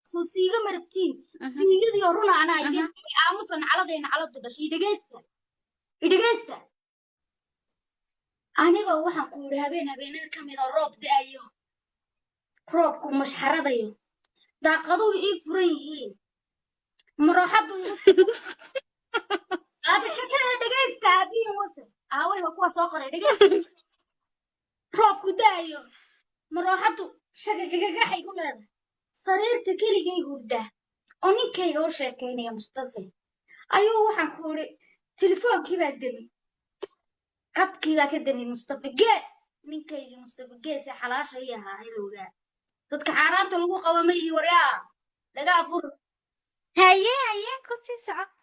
سوسيغا مربتين سيغا دي رونا أنا إيدي آموسن على دين على الدرش إيديجيستا أنا بوحنا كوري هبين كم إذا روب دي أيو روبكم مش حرديو دا قضوا إفريهين مروحات هذا الشكل إيديجيستا أبي موسى أهوي وكوا سوقر إيديجيستا روبكو دايو مروحاتو شكل يقول هذا صريرت كلي جاي هودا أني كي هو شاكين يا مصطفى أيوه وحنا كوري تلفون كيف قدمي قد كيف قدمي مصطفى جاس من كي مصطفى جاس حلاش هي هاي الوجا تدك حرام تلقوا قوامي وريا لقى فر هيا قصي ساعة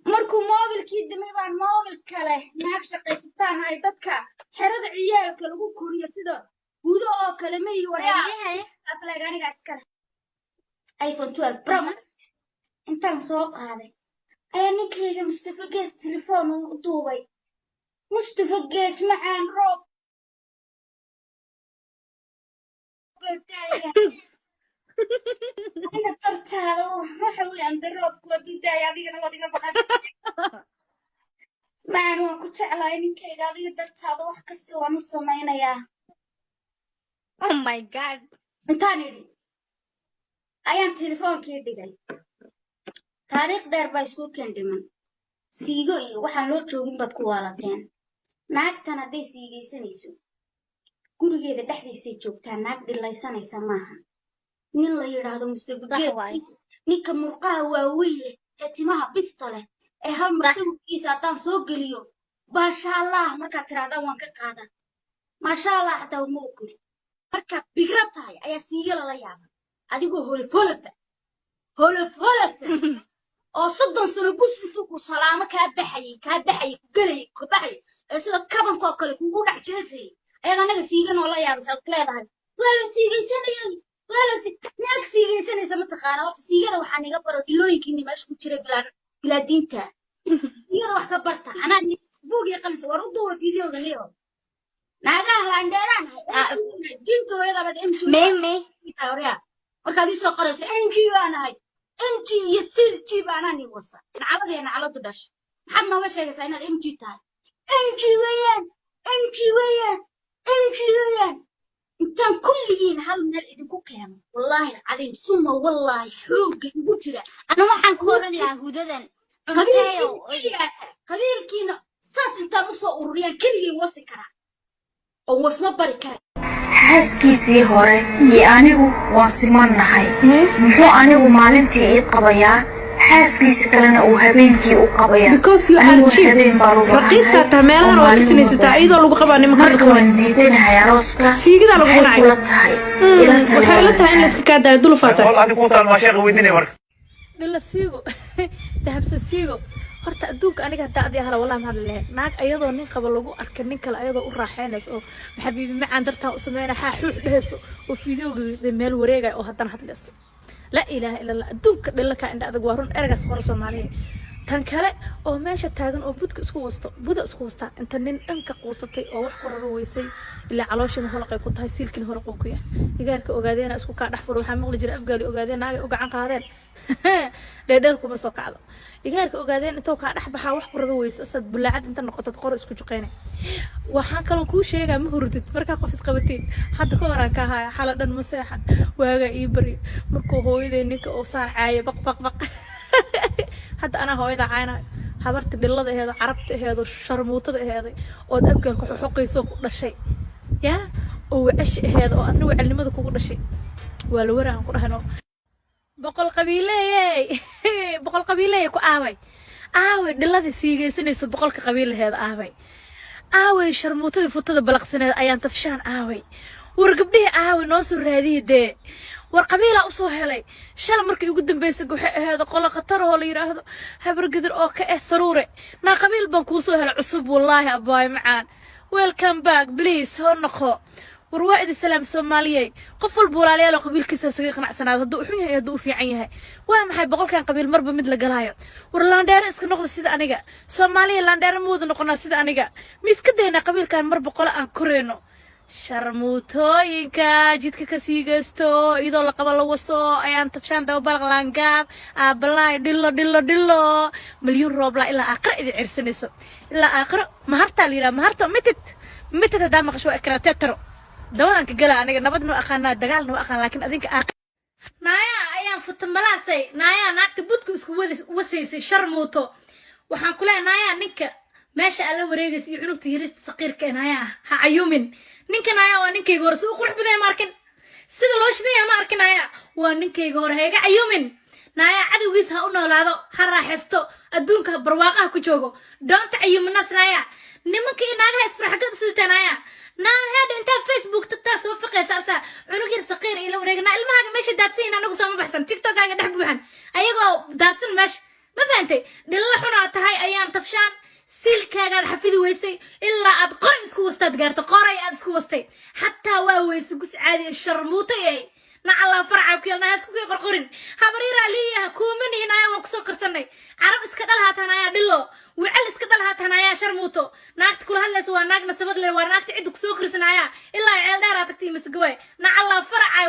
مركو موبل كي دمي بان موبل كله ناك شقيستان هاي تدك حرد عيالك لقوا كوريا سيدا وذا أو كلمي وريا أصلا غاني قاسكله ايفون 12 برو ماكس انت سوق هذا ايا نكيغا مصطفى جاس تليفون ودوبي مصطفى جاس معان روب بداية انا طرت هذا وحوي عند الروب ودو داية هذه وديك بقى معان وكنت على نكيغا هذه درت هذا وحكستي ونص ماينيا oh my god انتاني ayaan telefonkii dhigay taariikh dheer baa isku kendhiman siigo iyo waxaan loo joogin bad ku waalateen naagtan hadday siigaysanayso gurigeeda dhexdiisay joogtaa naag dhilaysanaysa maaha nin la yidhaahdo Mustafa Gees ninka murqaha waaweyn leh ee timaha bista leh ee hal mar sawirkiisa haddaan soo geliyo maasha allah markaad tirahdaan waan ka qaadan maasha allah hataa uma ogoli markaad bigrab tahay ayaa siiga lala yaaba adigoo holofolofa oo 30 sano gusintuu ku salaamo kaa baxayay ku galay ku baxay sida kabanka oo kale kugu dhax jeesay ayaan anaga siigan oo la yaabay ku leedahay wala siigaysanayay neerk siigaysanaysa ma taqaana horta siigada waxaan iga baro dilooyinkiini meesha ku jira bilaadiinta iyada wax ka barta anaa buugiga qalinsa war u duuba fiidiyoga leeyo naagaan laandheeraan diintooyada bad meme tawriya markaad ii soo qorayso NG baan ahay NG iyo CG baan ani wasa nacaladeena caladu dhashay maxaad nooga sheegaysaa inaad MG tahay NG weeyaan intaan kulligiin hal meel idinku keeno wallaahi alcadiim suma wallaahi xoogga igu jira أنا waxaan ku oran lahaa hudadan cuntayo qabiilkiina saas intaan u soo ururiyaan keligii wasi karaa oo wasma bari kara xaaskiisii hore iyo anigu waan simanahay muxuu anigu maalintii ii qabayaa xaaskiisa kalena uu habeenkii u qabayaa because you are cheap raqiisa tameelaha waa kisinaysa iyadoo lagu qabaa nimanka waan diidanahay arooska siigida lagu waxay kula tahay waxay la tahay in la iska kaadayo dul faata والله adigu taal ma sheekh weydiinay marka dhila siigo dahabsa siigo horta adduunka aniga daadii hala wallahi ma hadlay naag ayadoo nin qaba lagu arkay nin kale ayadoo u raaxeynayso oo xabiibi macaan dartaa u sameeyna xuux dhehayso oo fiidiyowga meel wareegay oo hadan hadlayso la ilaaha illa allah adduunka dhila ka indha adag waa run ergaas qor Soomaaliyeed tan kale oo meesha taagan oo buda isku wasta inta nin dhanka quusatay oo wax qorado weysay ilaa calooshin holqay ku tahay silkin holqo ku yahay igaarka ogaadeena isku ka dhaxfur waxa maqli jiray afgaali ogaadeena ay u gacan qaadeen dheedheel kuma soo kacdo igaarka ogaadeen inta ka dhax baxa wax qorado weysay sad bulaacad inta noqotad qor isku juqeynay waxaan kale ku sheegaa ma hurdid marka qof isqabateen hadda ka waran ka haya xaladan maseexan waaga ii bari markuu hooyadeen ninka oo saacaay baq hadda ana hooyada caayna habarta dhilada aheedo carabta aheedo sharmuutada aheedo oo abgaan ku xoqayso ku dhashay ya oo wash aheedo oo adna wacilnimada kugu dhashay waa la waraan ku dhahno boqol qabiilay ku aaway dhilada siigaysanayso boqolka qabiilaheeda aaway sharmuutada futada balaqsaneed ayaan tafshaan aaway war gabdhihi aaway noo soo raadiyay war qabiila u soo helay shal markii ugu dambeysay waxay ahayd qolo khatar oo la yiraahdo habar gadir oo ka saruure na qabiil baan ku soo helay cusub wallahi abaay macaan welcome back please soo noqo war waa idin salaam Soomaaliyeed qof walba walaalayaal qabiilkiisa isaga qanacsanaad haduu u xun yahay haduu u fiican yahay waa maxay boqolkan qabiil marba mid la galaayo war laandheer iska noqdo sida aniga Soomaaliya laandheer moodu noqonaa sida aniga miska deena qabiilkan mar boqol aan koreeno sharmuutooyinka jidka ka sii geysto iyadoo la qabo la waso ayaan tabshaan daba balaq laangaab aabalaay dhilo milyuun roobla ilaa aakhira idin cirsanayso ilaa aakhira mahartaa la yidhaha maharta mitid haddaa maqasho waa ekrateetaro dabadan ka gala aniga nabad noo aqaanaa dagaal noo aqaan laakiin adinka naaya ayaan futamalaasay naaya naagta budka isku wasaysay sharmuuto waxaan ku leeyahay naaya ninka meesha alla wareegaysa iyo cunugta yarista saqiirka naaya ha cayumin ninka naaya waa ninkayga hore si u qurux badan ma arkin sida loo shidaya ma arkin naaya waa ninkayga hore ha iga cayumin naaya cadowgiisa ha u noolaado ha raaxaysto adduunka barwaaqaha ku joogo doonta cayuminaas naaya nimanka inaagaha isfarxagad u sidataa naaya naan heeda intaa facebook tagtaa soo fiqaysa asaa cunug yar saqiir ila wareegna ilmahaaga meesha daadsan anagu soo ma baxsan tiktokaaga dhex buuxan ayagoo daadsan meesha ma fahantay dhilla xunaa tahay ayaan tabshaan siilkaagaad xafidi weysay ilaa aad qoray isku wastaad gaarto qoray aad isku wastay xataa waa weyse gus caadi sharmuutay ay nacala farca ku yelna isku qorqorin habriira liyaha kuumani inaa waan ku soo karsanay carab iska dhalhaatanaya dhillo wicil iska dhalhaatanaya sharmuuto naagta kula hadlaysa waa naagna sabad leh waa naagta cid ku soo karsanaya ilaa ceel dheer aad tagtay masgaway nacala farca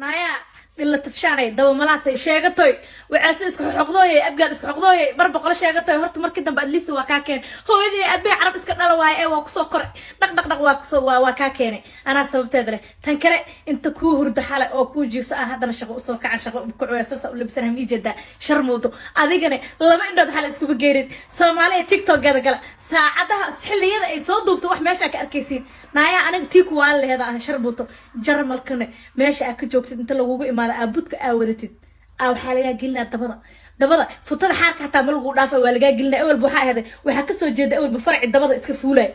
naaya dhilla tafshaanay daba malaasay sheegatoy waxaas isku xoqdooyay abgaad isku xoqdooyay bar boqol sheegatoy horta markii dambe at least waa ka keen hooyadii abay carab iska dhala waay ee waa ku soo koray dhaq waa ka keenay ana sababteed leh tan kale inta ku hurdo xalay oo ku jiifto aan hadana shaqo u soo kacan shaqo ku cuyasasa u libsanahay miijada sharmuudo adigana laba indhood xalay isku begeerin Soomaaliya TikTok gada gala saacadaha xilliyada ay soo duubto wax meesha ka arkaysiin naaya aniga tii ku waan leedahay sharmuudo jarmalkana meesha ka joogtid inta lagu imaado abudka aawadatid waxa laga gelinaa dabada futada xaarka hataa ma lagu dhaafay waa laga gelinaa awal waxa ahayd waxa ka soo jeeda awal farci dabada iska fuulay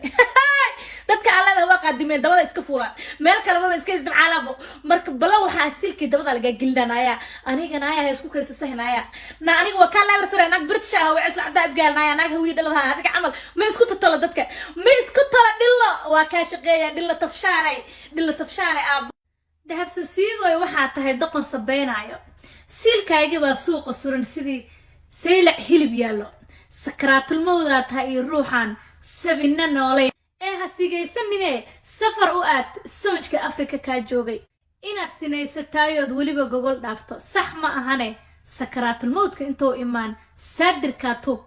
dadka allada waa qaadimeen dabada iska fuulaan meel kale ma iska isdimcaalaabo marka bala waxa silkii dabada laga gelinaa aniga naaya isku kayso sahnaya na aniga waa ka leebar sare naag British ah waa isla cadaa abgaalnaya naag hawiye dhalada adiga camal ma isku tatalo dadka ma isku tala dhillo waa ka shaqeeya dhillo tafshaanay dahabsan siigoy waxaa tahay doqon sabaynayo siilkayga baa suuqa suran sidii saylac hilib yaallo sakraatul mawdaa tahay iyo ruuxan sabina noolay ee ha sigaysanine safar u aad sawjka Afrika ka joogay inaad sinaysataayood waliba gogol dhaafto sax ma ahane sakraatul mawdka intoo imaan saadirka tub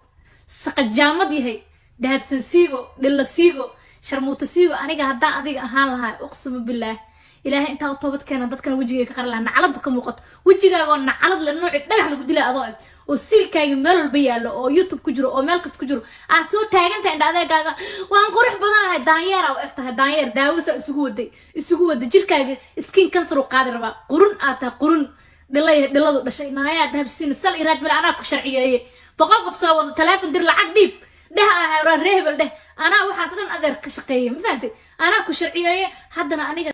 saqajaamad yahay dahabsan siigo dhilla siigo sharmuuta siigo aniga haddaan adiga ahaan lahaa uqsama billaah ilaahay inta u toobad keenan dadkan wajiga ka qarla nacalad ka muuqato wajigaaga oo nacalad la nooc dhagax lagu dilay adoo oo siilkaaga meel walba yaalo oo YouTube ku jiro oo meel kasta ku jiro soo taaganta indhaadagaaga waan qurux badanahay daanyeer oo egtahay daanyeer daawisa isugu waday jirkaaga skin cancer oo qaadi raba qurun aata qurun dhiladu dhashay naaya dahabsiin sal iraad bil ana ku sharciyeeyay boqol qof soo wada telefoon dir lacag dhiib reehbel ana waxa sadan adeer ka shaqeeyay ma fahamtay ana ku sharciyeeyay haddana aniga